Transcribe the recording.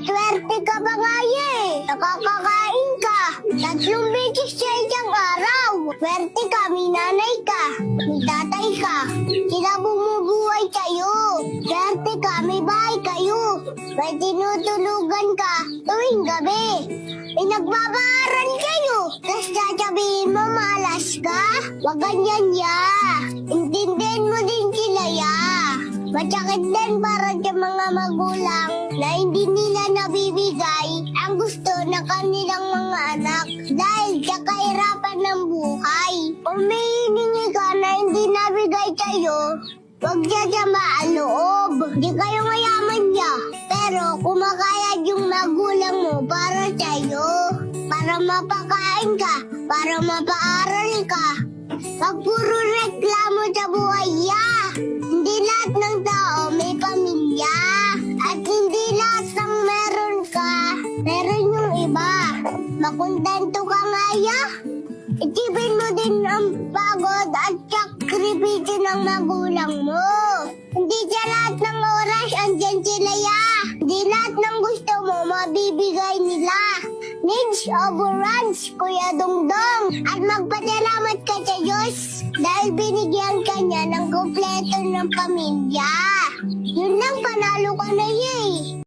Maswerte ka ba nga eh? Nakakakain ka. 3 beses sa isang araw. Swerte ka, may nanay ka. May tatay ka. Sila bumubuhay kayo. Swerte ka, may bahay kayo. May tinutulugan ka tuwing gabi. May nagbabaaral kayo. Tapos sasabihin mo malas ka? Wag ganyan ya. Intindihin mo din sila ya. Masakit din para sa mga magulang na hindi nila nabibigay ang gusto ng kanilang mga anak dahil sa kahirapan ng buhay. Kung may hiningi ka na hindi nabigay sa'yo, huwag sasama ang loob. Di kayo mayaman niya. Pero kumakayad yung magulang mo para sa'yo. Para mapakain ka, para mapaaral ka. Pag puro reklamo sa buhay ya. Hindi lahat ng tao may pamilya. At hindi lahat ng meron ka, meron yung iba. Makontento ka nga ya. Isipin mo din ang pagod at sakripisyo ng magulang mo. Hindi sa lahat ng oras andyan sila ya. Hindi lahat ng gusto mo mabibigay nila. Needs overruns, Kuya Dongdong. At magpasalamat ka sa Diyos dahil binigyan ka niya ng kumpleto ng pamilya. Yun lang, panalo ka na eh.